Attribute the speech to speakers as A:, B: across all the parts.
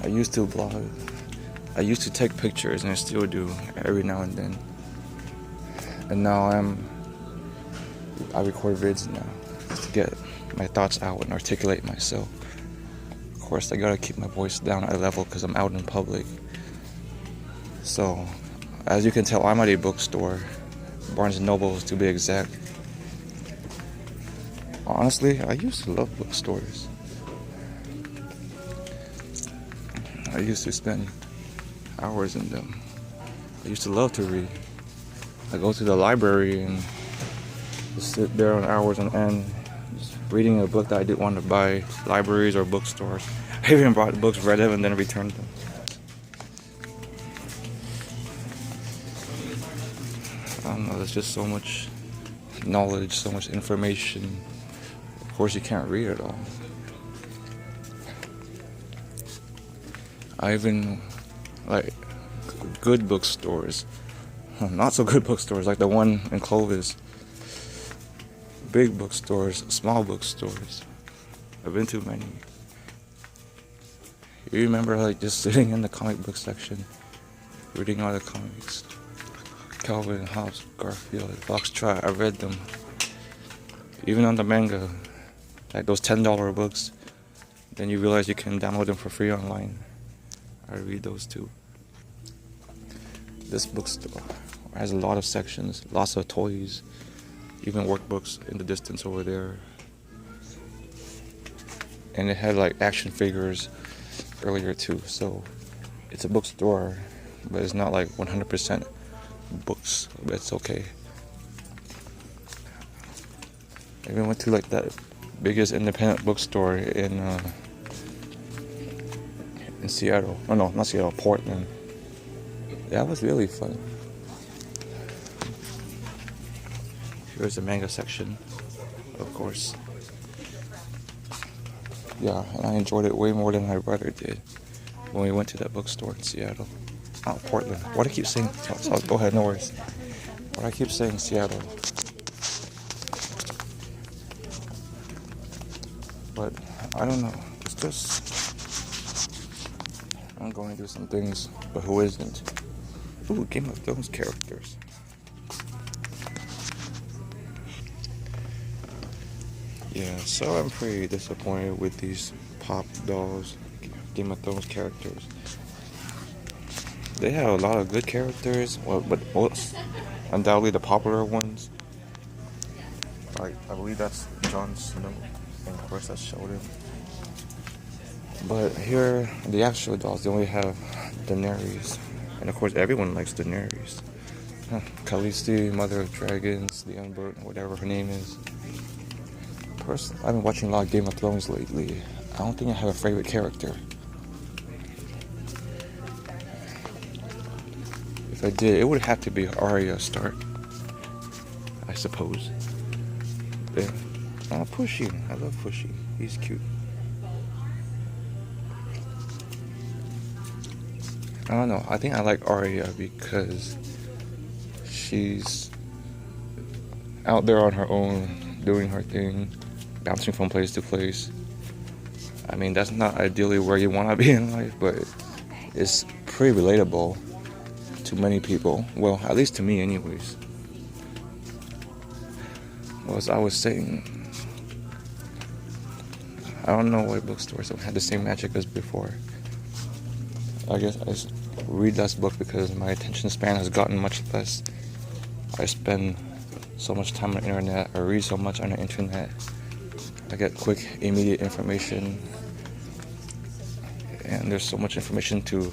A: I used to blog. I used to take pictures, and I still do every now and then. And now I record vids now just to get my thoughts out and articulate myself. Of course, I gotta keep my voice down at a level because I'm out in public. So, as you can tell, I'm at a bookstore, Barnes & Noble to be exact. Honestly, I used to love bookstores. I used to spend hours in them. I used to love to read. I go to the library and just sit there on hours on end, just reading a book that I didn't want to buy, libraries or bookstores. I even bought books, read them, and then returned them. I don't know, there's just so much knowledge, so much information. Of course, you can't read it all. I even like good bookstores, not so good bookstores like the one in Clovis. Big bookstores, small bookstores. I've been to many. You remember like just sitting in the comic book section, reading all the comics. Calvin, Hobbes, Garfield, Foxtrot, I read them. Even on the manga, like those $10 books, then you realize you can download them for free online. I read those too. This bookstore has a lot of sections, lots of toys, even workbooks in the distance over there. And it had like action figures earlier too, so it's a bookstore, but it's not like 100% books, but it's okay. I even went to like that biggest independent bookstore in Seattle. Oh no, not Seattle, Portland. That was really fun. Here's the manga section, of course. Yeah, and I enjoyed it way more than my brother did when we went to that bookstore in Seattle. Oh, Portland. Why do I keep saying? Go ahead, no worries. Why do I keep saying Seattle? But I don't know. It's just I'm going through some things, but who isn't? Ooh, Game of Thrones characters. Yeah, so I'm pretty disappointed with these Pop Dolls Game of Thrones characters. They have a lot of good characters, but most undoubtedly the popular ones. Like I believe that's Jon Snow, and of course that's Sheldon. But here, the actual dolls, they only have Daenerys, and of course everyone likes Daenerys. Khaleesi, Mother of Dragons, the Unburnt, whatever her name is. Personally, I've been watching a lot of Game of Thrones lately. I don't think I have a favorite character. If I did, it would have to be Arya Stark, I suppose. Yeah. Pushy. I love Pushy. He's cute. I don't know. I think I like Arya because she's out there on her own, doing her thing, bouncing from place to place. I mean, that's not ideally where you want to be in life, but it's pretty relatable to many people. Well, at least to me anyways. Well, as I was saying, I don't know what bookstores have had the same magic as before. I guess I just read less book because my attention span has gotten much less. I spend so much time on the internet. I read so much on the internet. I get quick, immediate information. And there's so much information to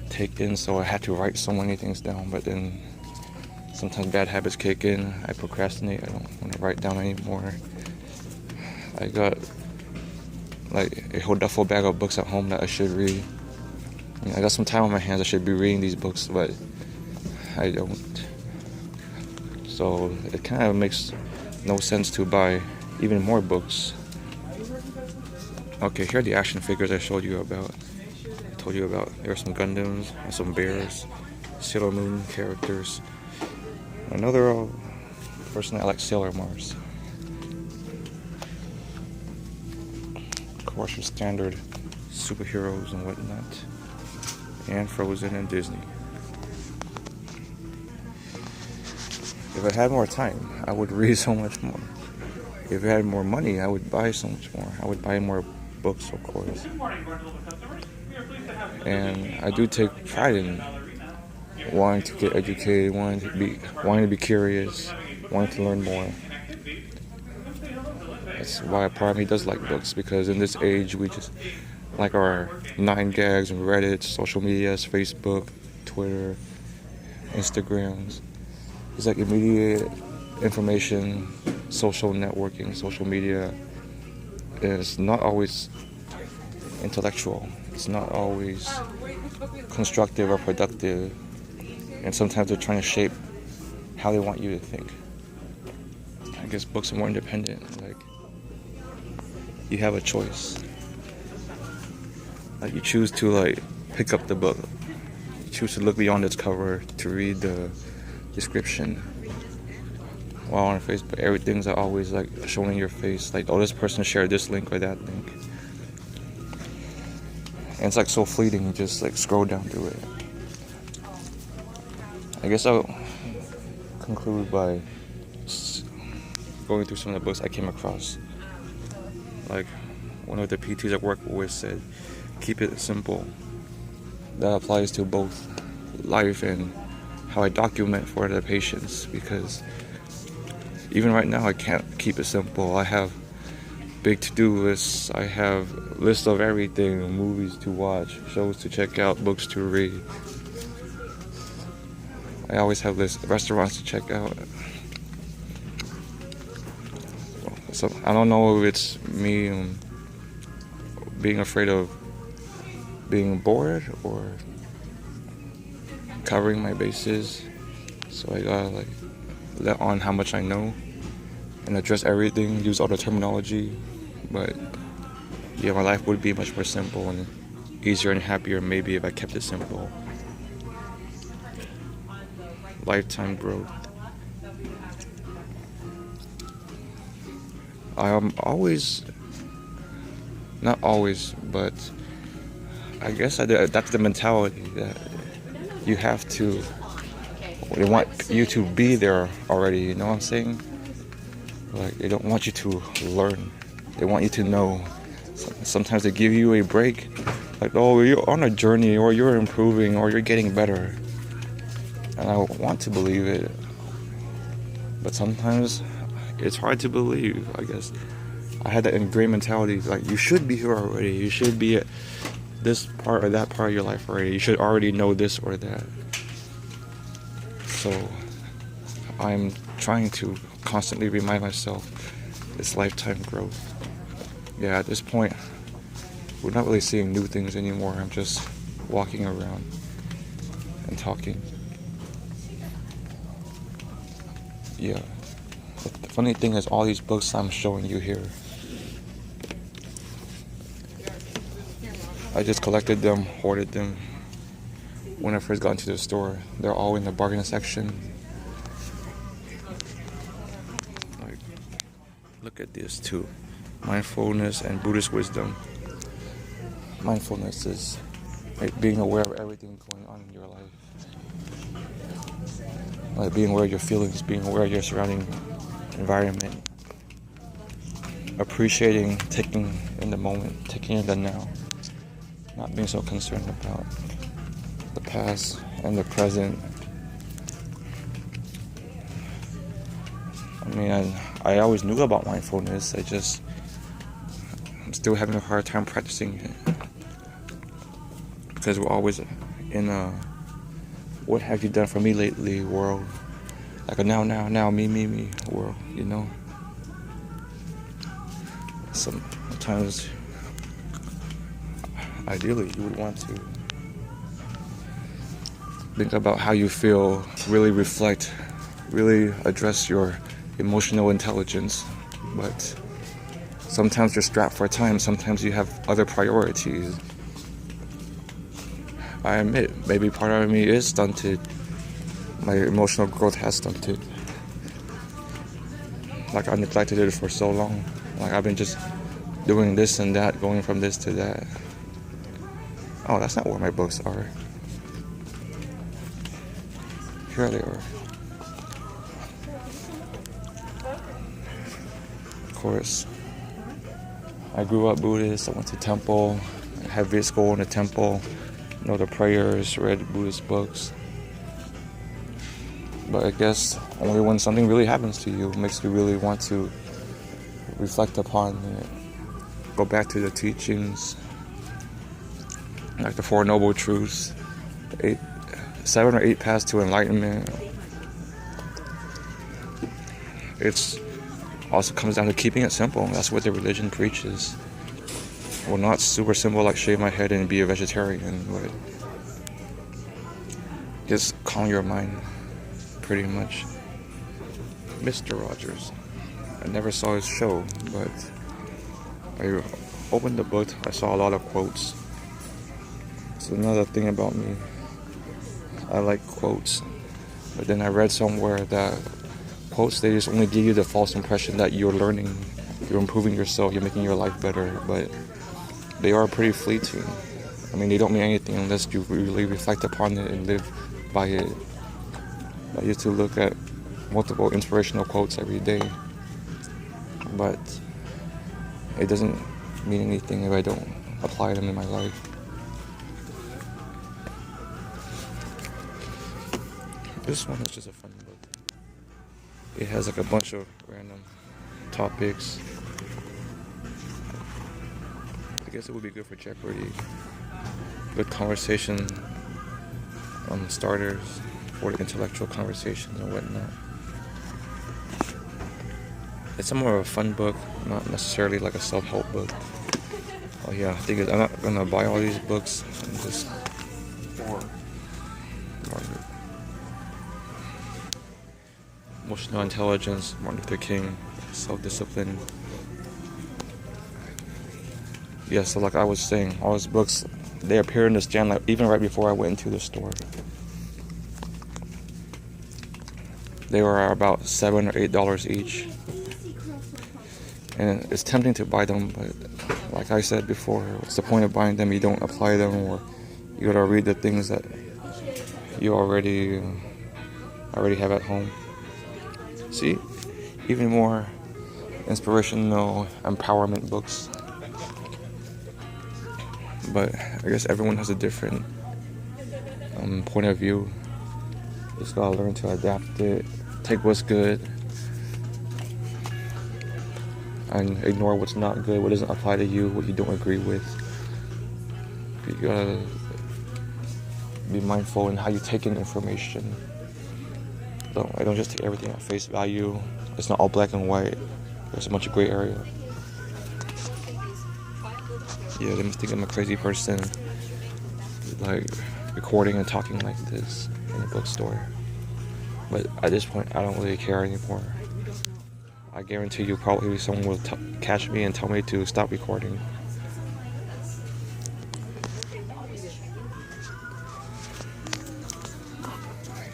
A: take in, so I had to write so many things down. But then sometimes bad habits kick in. I procrastinate. I don't want to write down anymore. I got like a whole duffel bag of books at home that I should read. I got some time on my hands. I should be reading these books, but I don't. So it kind of makes no sense to buy even more books. Okay, here are the action figures I showed you about. I told you about. There are some Gundams and some bears, Sailor Moon characters. Another person I like, Sailor Mars. Of course, your standard superheroes and whatnot, and Frozen and Disney. If I had more time, I would read so much more. If I had more money, I would buy so much more. I would buy more books, of course. And I do take pride in wanting to get educated, wanting to be curious, wanting to learn more. That's why a part of me does like books, because in this age we just like our 9gags and Reddit, social medias, Facebook, Twitter, Instagrams. It's like immediate information, social networking, social media is not always intellectual. It's not always constructive or productive. And sometimes they're trying to shape how they want you to think. I guess books are more independent. Like, you have a choice. Like, you choose to pick up the book. You choose to look beyond its cover, to read the description. While on Facebook, everything's always shown in your face. Like, oh, this person shared this link or that link. And it's so fleeting, you just scroll down through it. I guess I'll conclude by going through some of the books I came across. Like, one of the PTs I work with said, keep it simple. That applies to both life and how I document for the patients, because even right now I can't keep it simple. I have big to-do lists. I have lists of everything: movies to watch, shows to check out, books to read. I always have lists, restaurants to check out. So I don't know if it's me being afraid of being bored or covering my bases. So I gotta let on how much I know and address everything, use all the terminology. But yeah, my life would be much more simple and easier and happier maybe if I kept it simple. Lifetime growth. I am always, not always, but I guess that's the mentality that you have to, they want you to be there already, you know what I'm saying? They don't want you to learn. They want you to know. Sometimes they give you a break, oh, you're on a journey, or you're improving, or you're getting better. And I want to believe it, but sometimes it's hard to believe, I guess. I had that ingrained mentality, you should be here already. You should be at this part or that part of your life already. You should already know this or that. So I'm trying to constantly remind myself it's lifetime growth. Yeah, at this point, we're not really seeing new things anymore. I'm just walking around and talking. Yeah. The funny thing is, all these books I'm showing you here, I just collected them, hoarded them when I first got into the store. They're all in the bargain section. Look at this too. Mindfulness and Buddhist wisdom. Mindfulness is being aware of everything going on in your life. Being aware of your feelings, being aware of your surrounding environment. Appreciating, taking in the moment, taking in the now. Not being so concerned about the past and the present. I mean, I always knew about mindfulness. I'm still having a hard time practicing it. Because we're always in a what have you done for me lately world. Like a now, me world, you know? Sometimes, ideally, you would want to think about how you feel, really reflect, really address your emotional intelligence. But sometimes you're strapped for time, sometimes you have other priorities. I admit, maybe part of me is stunted. My emotional growth has stunted. I neglected it for so long. I've been just doing this and that, going from this to that. Oh, that's not where my books are. Here they are. Of course, I grew up Buddhist. I went to temple. I had Vedic school in the temple. Know the prayers, read Buddhist books. But I guess only when something really happens to you makes you really want to reflect upon it. Go back to the teachings, like the Four Noble Truths, 7 or 8 paths to enlightenment. It's also comes down to keeping it simple. That's what the religion preaches. Well, not super simple like shave my head and be a vegetarian, but just calm your mind, pretty much. Mr. Rogers. I never saw his show, but I opened the book. I saw a lot of quotes. It's another thing about me. I like quotes, but then I read somewhere that quotes, they just only give you the false impression that you're learning, you're improving yourself, you're making your life better, but they are pretty fleeting. I mean, they don't mean anything unless you really reflect upon it and live by it. I used to look at multiple inspirational quotes every day, but it doesn't mean anything if I don't apply them in my life. This one is just a fun book. It has like a bunch of random topics. I guess it would be good for Jeopardy. Good conversation starters for the intellectual conversations and whatnot. It's more of a fun book, not necessarily like a self-help book. Oh yeah, the thing is, I'm not gonna buy all these books. I'm just for Margaret. Emotional Intelligence, Martin Luther King, Self-Discipline. Yeah, so like I was saying, all these books, they appear in the stand like even right before I went into the store. They were about $7 or $8 each. And it's tempting to buy them, but like I said before, what's the point of buying them? You don't apply them, or you gotta read the things that you already have at home. See, even more inspirational empowerment books. But I guess everyone has a different point of view. Just gotta learn to adapt it, take what's good, and ignore what's not good, what doesn't apply to you, what you don't agree with. You gotta be mindful in how you take in information. I don't just take everything at face value. It's not all black and white. There's a bunch of gray area. Yeah, they must think I'm a crazy person, like recording and talking like this in a bookstore. But at this point, I don't really care anymore. I guarantee you probably someone will catch me and tell me to stop recording.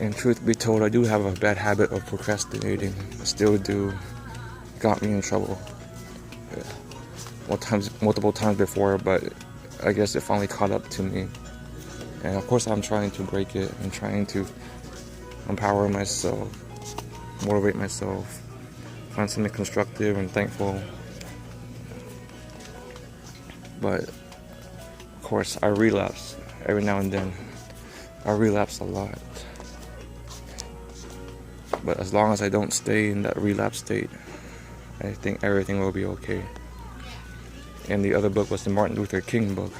A: And truth be told, I do have a bad habit of procrastinating. I still do. Got me in trouble. Yeah. Multiple times before, but I guess it finally caught up to me. And of course I'm trying to break it. I'm trying to empower myself, motivate myself, find something constructive and thankful. But of course I relapse every now and then. I relapse a lot. But as long as I don't stay in that relapse state, I think everything will be okay. And the other book was the Martin Luther King book.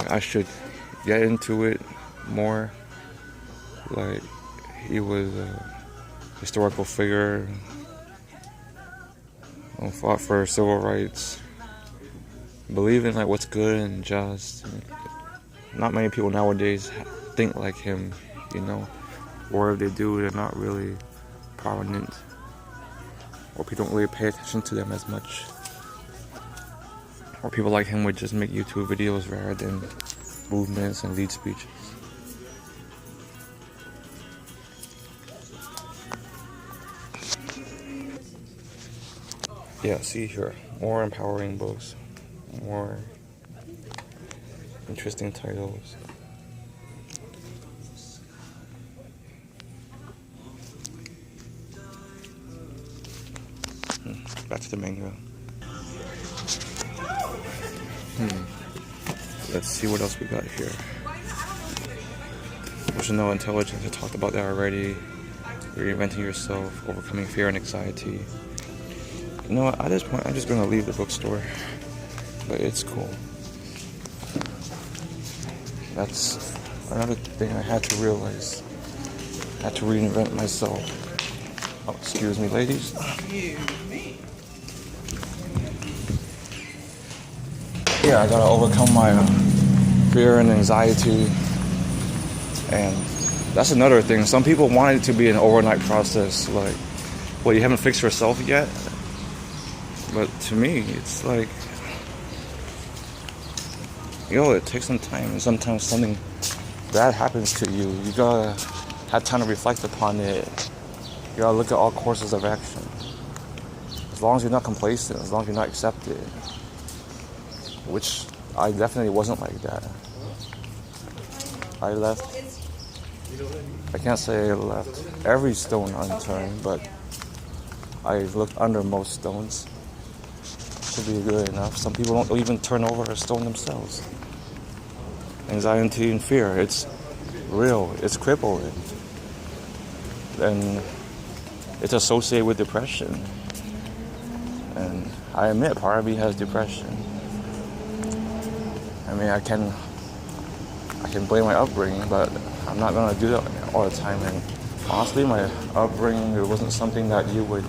A: I should get into it more. Like, he was a historical figure, fought for civil rights, believe in like what's good and just. Not many people nowadays think like him, you know, or if they do, they're not really prominent, or people don't really pay attention to them as much. Or people like him would just make YouTube videos rather than movements and lead speeches. Yeah, see here, more empowering books, more Interesting titles. Back to the manga. Let's see what else we got here. Emotional intelligence, I talked about that already. Reinventing yourself, overcoming fear and anxiety. You know what, at this point, I'm just going to leave the bookstore. But it's cool. That's another thing I had to realize. I had to reinvent myself. Oh, excuse me, ladies. Yeah, I gotta overcome my fear and anxiety. And that's another thing. Some people want it to be an overnight process. Like, well, you haven't fixed yourself yet? But to me, it's like, it takes some time. And sometimes something bad happens to you. You gotta have time to reflect upon it. You gotta look at all courses of action. As long as you're not complacent, as long as you're not accepted. Which I definitely wasn't like that. I left. I can't say I left every stone unturned, but I looked under most stones. Should be good enough. Some people don't even turn over a stone themselves. Anxiety and fear, it's real, it's crippling. And it's associated with depression. And I admit, part of me has depression. I mean, I can blame my upbringing, but I'm not gonna do that all the time. And honestly, my upbringing, it wasn't something that you would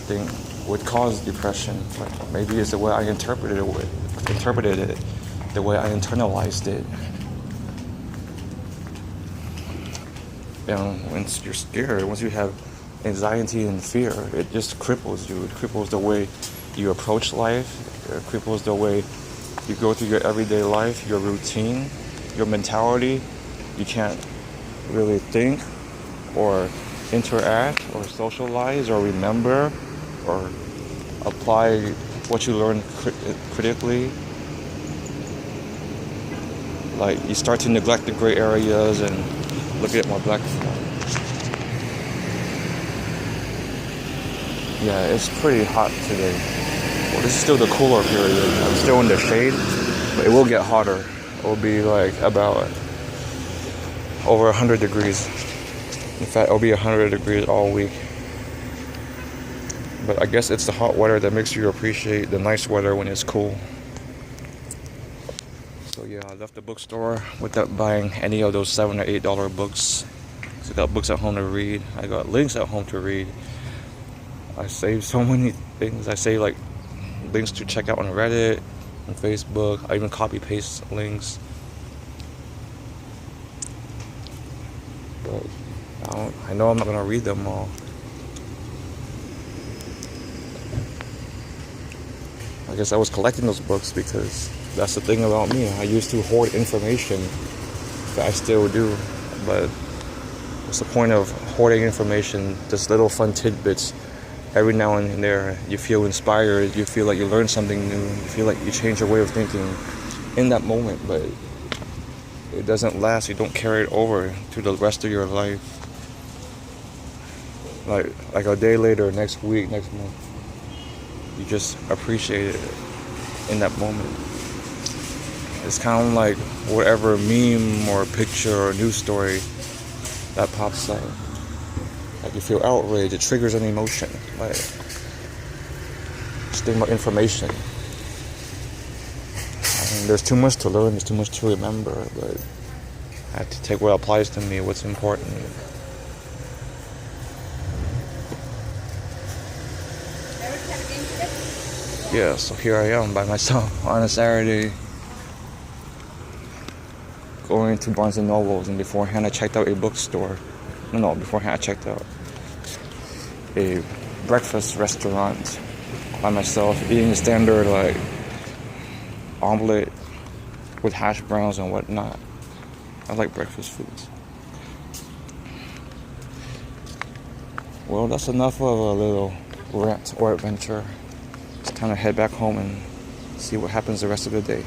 A: think would cause depression. But maybe it's the way I interpreted it, the way I internalized it. And once you're scared, once you have anxiety and fear, it just cripples you. It cripples the way you approach life. It cripples the way you go through your everyday life, your routine, your mentality. You can't really think or interact or socialize or remember or apply what you learn critically. Like, you start to neglect the gray areas and look at it more black. Yeah, it's pretty hot today. Well, this is still the cooler period. I'm still in the shade, but it will get hotter. It will be like about over 100 degrees. In fact, it'll be 100 degrees all week. But I guess it's the hot weather that makes you appreciate the nice weather when it's cool. So yeah, I left the bookstore without buying any of those $7 or $8 books. So I got books at home to read. I got links at home to read. I saved so many things. I saved like links to check out on Reddit, on Facebook. I even copy paste links. But I know I'm not gonna read them all. I guess I was collecting those books because that's the thing about me. I used to hoard information that I still do. But what's the point of hoarding information? Just little fun tidbits. Every now and then you feel inspired, you feel like you learned something new, you feel like you change your way of thinking in that moment, but it doesn't last. You don't carry it over to the rest of your life. Like a day later, next week, next month, you just appreciate it in that moment. It's kind of like whatever meme or picture or news story that pops up. Like, you feel outraged, it triggers an emotion. Like, just think about information. And there's too much to learn, there's too much to remember, but I have to take what applies to me, what's important. Yeah, so here I am by myself on a Saturday, going to Barnes & Nobles, and beforehand I checked out a bookstore. Beforehand I checked out a breakfast restaurant by myself, eating the standard like omelet with hash browns and whatnot. I like breakfast foods. Well, that's enough of a little rant or adventure. It's time to head back home and see what happens the rest of the day.